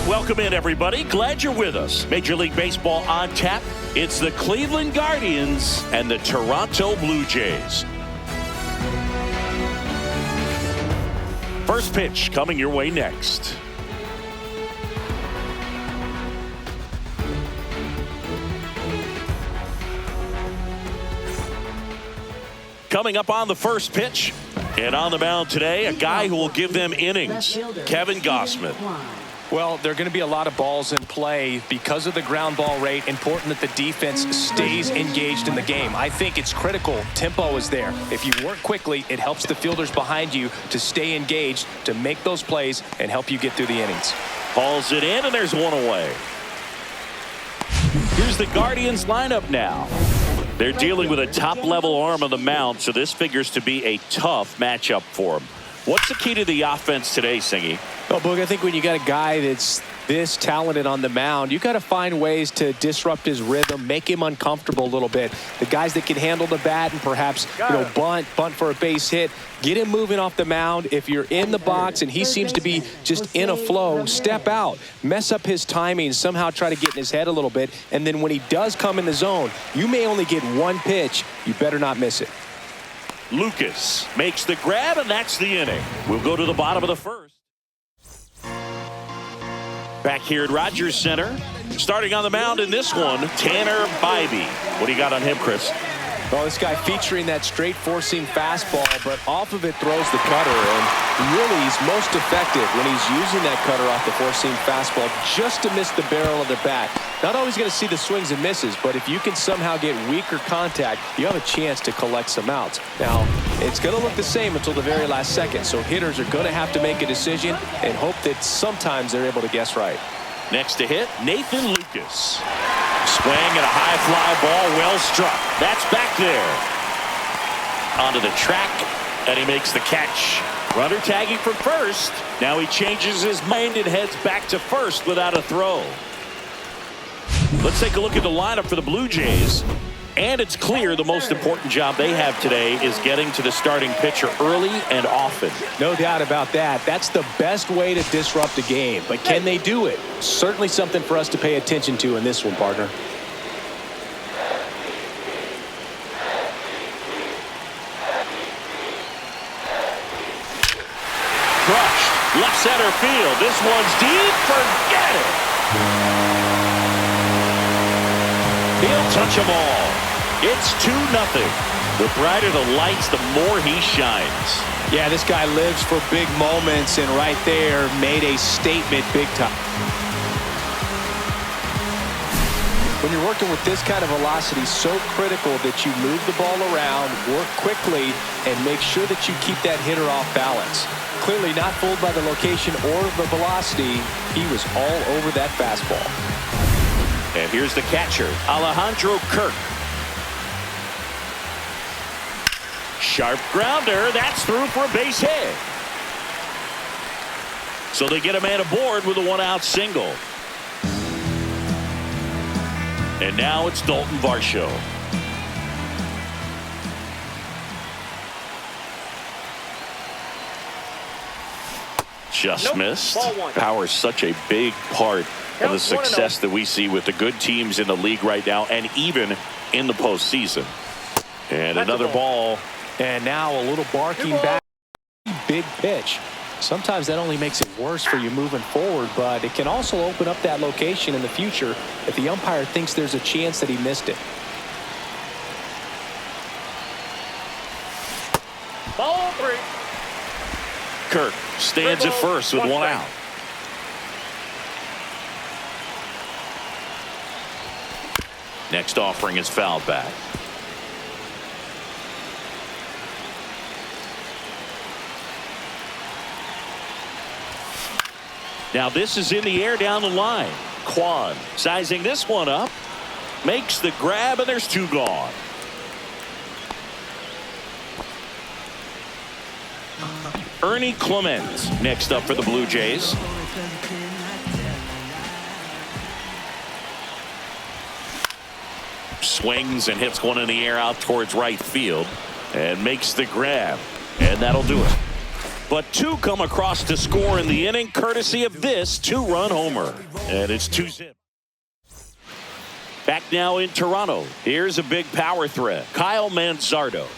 And welcome in, everybody. Glad you're with us. Major League Baseball on tap. It's the Cleveland Guardians and the Toronto Blue Jays. First pitch coming your way next. Coming up on the first pitch, and on the mound today, a guy who will give them innings, Kevin Gausman. Well, there are going to be a lot of balls in play because of the ground ball rate. Important that the defense stays engaged in the game. I think it's critical. Tempo is there. If you work quickly, it helps the fielders behind you to stay engaged, to make those plays, and help you get through the innings. Hauls it in, and there's one away. Here's the Guardians lineup now. They're dealing with a top-level arm on the mound, so this figures to be a tough matchup for them. What's the key to the offense today, Singy? Well, Boog, I think when you got a guy that's this talented on the mound, you got to find ways to disrupt his rhythm, make him uncomfortable a little bit. The guys that can handle the bat and perhaps bunt for a base hit, get him moving off the mound. If you're in the box and he seems to be just in a flow, step out, mess up his timing, somehow try to get in his head a little bit, and then when he does come in the zone, you may only get one pitch. You better not miss it. Lucas makes the grab, and that's the inning. We'll go to the bottom of the first. Back here at Rogers Center, starting on the mound in this one, Tanner Bybee. What do you got on him, Chris? Well, this guy featuring that straight four-seam fastball, but off of it throws the cutter, and really he's most effective when he's using that cutter off the four-seam fastball just to miss the barrel of the bat. Not always going to see the swings and misses, but if you can somehow get weaker contact, you have a chance to collect some outs. Now, it's going to look the same until the very last second, so hitters are going to have to make a decision and hope that sometimes they're able to guess right. Next to hit, Nathan Lucas. Swing and a high fly ball, well struck. That's back there. Onto the track, and he makes the catch. Runner tagging from first. Now he changes his mind and heads back to first without a throw. Let's take a look at the lineup for the Blue Jays. And it's clear the most important job they have today is getting to the starting pitcher early and often. No doubt about that. That's the best way to disrupt a game. But can they do it? Certainly something for us to pay attention to in this one, partner. Crushed. Left center field. This one's deep. Forget it. He'll touch them all. It's 2-0. The brighter the lights, the more he shines. Yeah, this guy lives for big moments, and right there made a statement big time. When you're working with this kind of velocity, so critical that you move the ball around, work quickly, and make sure that you keep that hitter off balance. Clearly not fooled by the location or the velocity. He was all over that fastball. And here's the catcher, Alejandro Kirk. Sharp grounder. That's through for a base hit. So they get a man aboard with a one-out single. And now it's Dalton Varsho. Just missed. Power is such a big part of the success that we see with the good teams in the league right now and even in the postseason. And another ball. And now a little barking back. Big pitch. Sometimes that only makes it worse for you moving forward, but it can also open up that location in the future if the umpire thinks there's a chance that he missed it. Ball 3. Kirk stands at first with one out. Next offering is fouled back. Now this is in the air down the line. Quan sizing this one up. Makes the grab, and there's 2 gone. Ernie Clemens next up for the Blue Jays. Swings and hits one in the air out towards right field and makes the grab, and that'll do it. but 2 come across to score in the inning, courtesy of this 2-run homer. And it's 2-zip. Back now in Toronto. Here's a big power threat. Kyle Manzardo.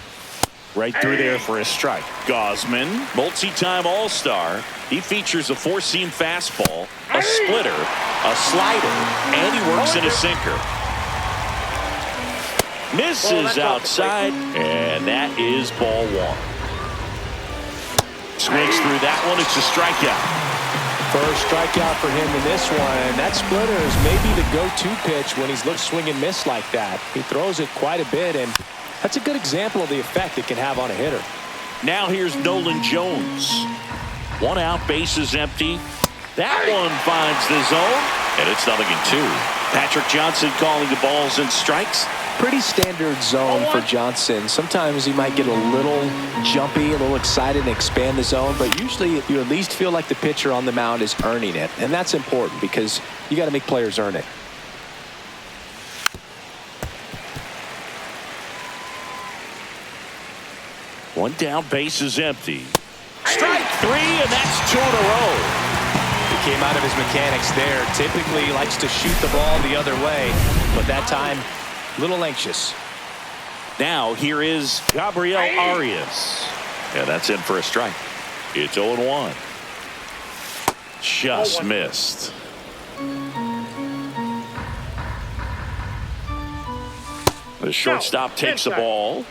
Right through there for a strike. Gosman, multi-time All-Star. He features a 4-seam fastball, a splitter, a slider, and he works in a sinker. Misses outside, and that is ball 1. Swings through that one. It's a strikeout. First strikeout for him in this one, and that splitter is maybe the go-to pitch when he's looked swing and miss like that. He throws it quite a bit, and that's a good example of the effect it can have on a hitter. Now here's Nolan Jones. 1 out, bases empty. That one finds the zone, and it's 0-2. Patrick Johnson calling the balls and strikes. Pretty standard zone for Johnson. Sometimes he might get a little jumpy, a little excited and expand the zone, but usually you at least feel like the pitcher on the mound is earning it, and that's important because you got to make players earn it. One down, bases empty. Strike 3, and that's 2 in a row. He came out of his mechanics there. Typically he likes to shoot the ball the other way, but that time a little anxious. Now here is Gabriel Arias. Yeah, that's in for a strike. It's 0-1. Just missed. The shortstop takes the ball.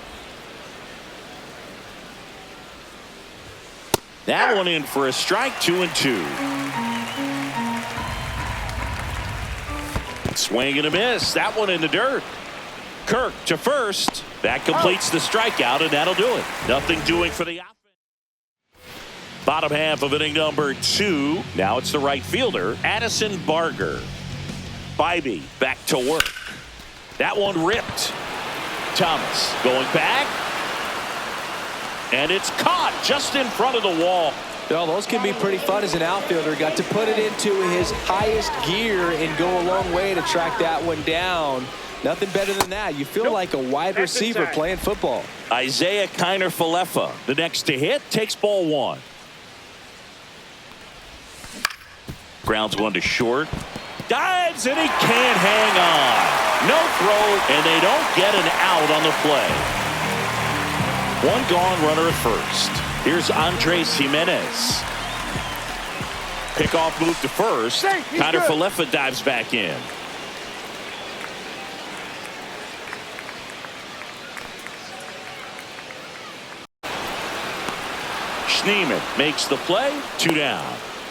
That one in for a strike, 2-2. Swing and a miss. That one in the dirt. Kirk to first. That completes the strikeout, and that'll do it. Nothing doing for the offense. Bottom half of inning number 2. Now it's the right fielder, Addison Barger. Bybee back to work. That one ripped. Thomas going back. And it's caught just in front of the wall. Well, those can be pretty fun as an outfielder. Got to put it into his highest gear and go a long way to track that one down. Nothing better than that. You feel like a wide receiver playing football. Isaiah Kiner-Falefa, the next to hit, takes ball 1. Grounds one to short. Dives, and he can't hang on. No throw, and they don't get an out on the play. 1 gone, runner at first. Here's Andres Jimenez. Pickoff move to first. Kiner-Falefa dives back in. Schneemann makes the play. 2 down.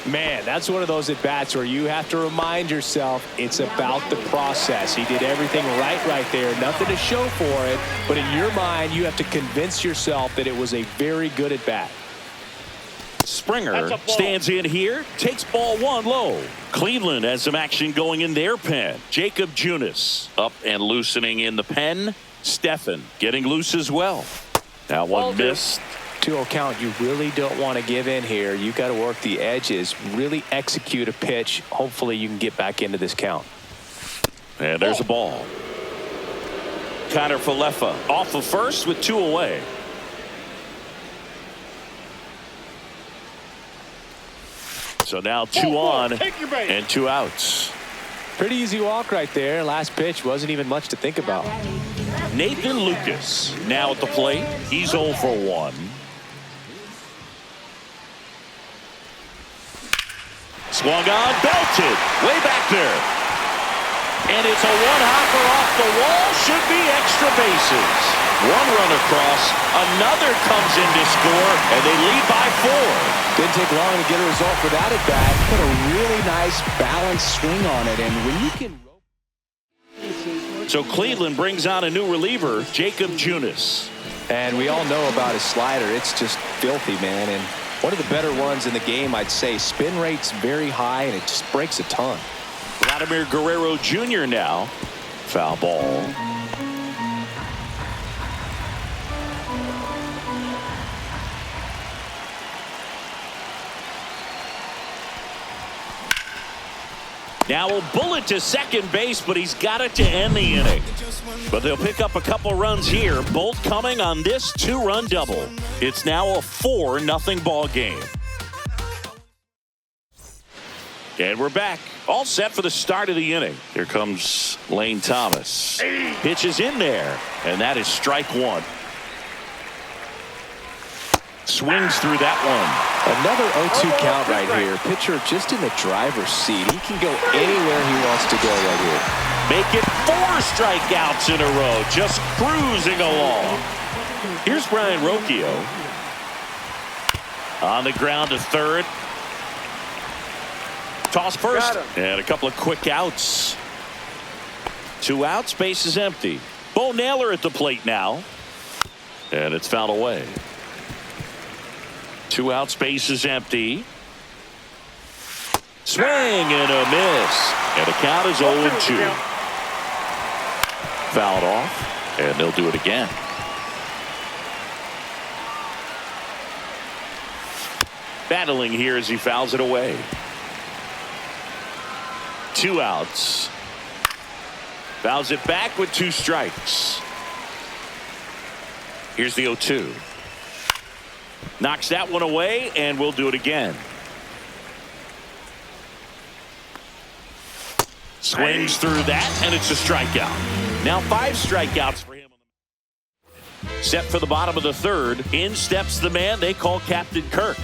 Man, that's one of those at-bats where you have to remind yourself it's about the process. He did everything right there. Nothing to show for it, but in your mind, you have to convince yourself that it was a very good at-bat. Springer stands in here, takes ball 1 low. Cleveland has some action going in their pen. Jacob Junis up and loosening in the pen. Stephan getting loose as well. That one missed. 2-0 count. You really don't want to give in here. You got to work the edges, really execute a pitch. Hopefully you can get back into this count. And there's a ball. Kiner-Falefa off of first with 2 away. So now 2 on and 2 outs. Pretty easy walk right there. Last pitch wasn't even much to think about. Nathan Lucas now at the plate. He's 0 for 1. Swung on, belted, way back there. And it's a 1-hopper off the wall, should be extra bases. 1 run across, another comes in to score, and they lead by 4. Didn't take long to get a result for that at bat. Put a really nice balanced swing on it, and when you can. So Cleveland brings on a new reliever, Jacob Junis. And we all know about his slider. It's just filthy, man. And one of the better ones in the game, I'd say. Spin rate's very high, and it just breaks a ton. Vladimir Guerrero Jr. now. Foul ball. Now a bullet to second base, but he's got it to end the inning. But they'll pick up a couple runs here, both coming on this 2-run double. It's now a 4-0 ball game. And we're back. All set for the start of the inning. Here comes Lane Thomas. Pitch is in there, and that is strike one. Swings through that one. Another 0-2 count right here. Pitcher just in the driver's seat. He can go anywhere he wants to go right here. Make it 4 strikeouts in a row. Just cruising along. Here's Brian Rocchio. On the ground to third. Toss first. And a couple of quick outs. 2 outs. Base is empty. Bo Naylor at the plate now. And it's fouled away. 2 outs, base is empty. Swing and a miss. And the count is 0-2. Fouled off, and they'll do it again. Battling here as he fouls it away. 2 outs. Fouls it back with 2 strikes. Here's the 0-2. Knocks that one away, and we'll do it again. Swings through that, and it's a strikeout. Now 5 strikeouts for him. Set for the bottom of the third. In steps the man they call Captain Kirk.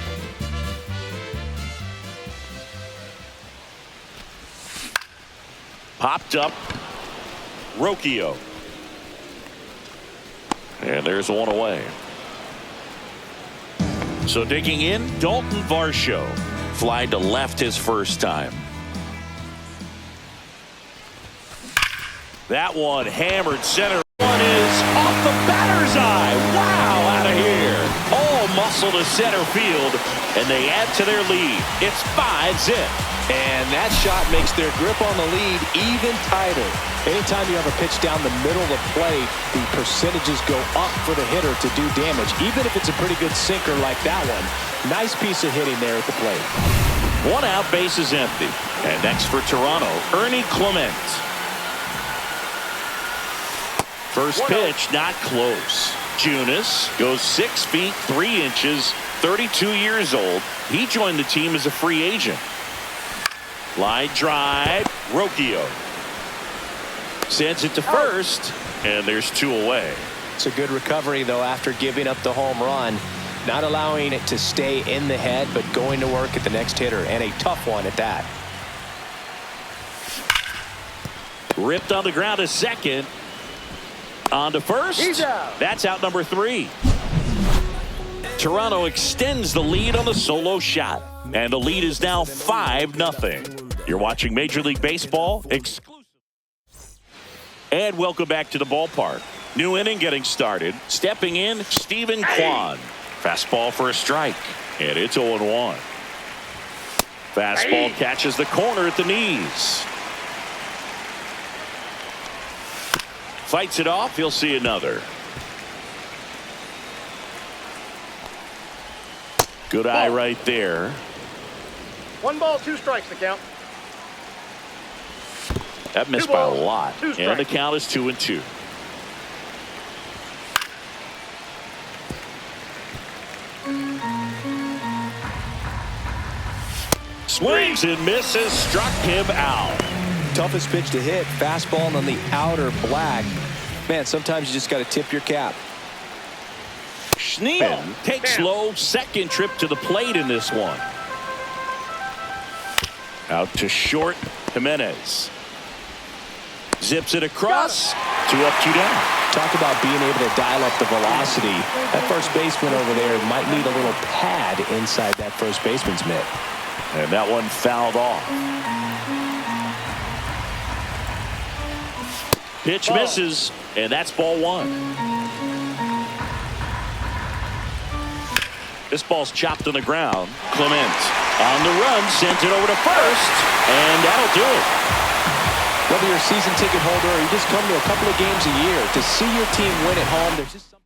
Popped up. Rocchio. And there's one away. So digging in, Dalton Varsho. Fly to left his first time. That one hammered center. One is off the batter's eye. Wow, out of here. All muscle to center field, and they add to their lead. It's 5-zip. And that shot makes their grip on the lead even tighter. Anytime you have a pitch down the middle of the plate, the percentages go up for the hitter to do damage, even if it's a pretty good sinker like that one. Nice piece of hitting there at the plate. 1 out, base is empty. And next for Toronto, Ernie Clement. First pitch, not close. Junis goes 6 feet 3 inches, 32 years old. He joined the team as a free agent. Line drive, Rocchio. Sends it to first, and there's 2 away. It's a good recovery, though, after giving up the home run. Not allowing it to stay in the head, but going to work at the next hitter, and a tough one at that. Ripped on the ground to second. On to first. He's out. That's out number 3. Toronto extends the lead on the solo shot. And the lead is now 5-0. You're watching Major League Baseball exclusive. And welcome back to the ballpark. New inning getting started. Stepping in, Stephen Kwan. Fastball for a strike. And it's 0-1. Fastball catches the corner at the knees. Fights it off. He'll see another. Good eye right there. 1 ball, 2 strikes the count. That missed by a lot. And the count is 2-2. Swings and misses. Struck him out. Toughest pitch to hit. Fastball on the outer black. Man, sometimes you just got to tip your cap. Schneeman takes slow. Second trip to the plate in this one. Out to short. Jimenez zips it across. 2 up, 2 down. Talk about being able to dial up the velocity. That first baseman over there might need a little pad inside that first baseman's mitt. And that one fouled off. Pitch misses, and that's ball 1. This ball's chopped on the ground. Clement on the run, sends it over to first, and that'll do it. Whether you're a season ticket holder or you just come to a couple of games a year, to see your team win at home, there's just something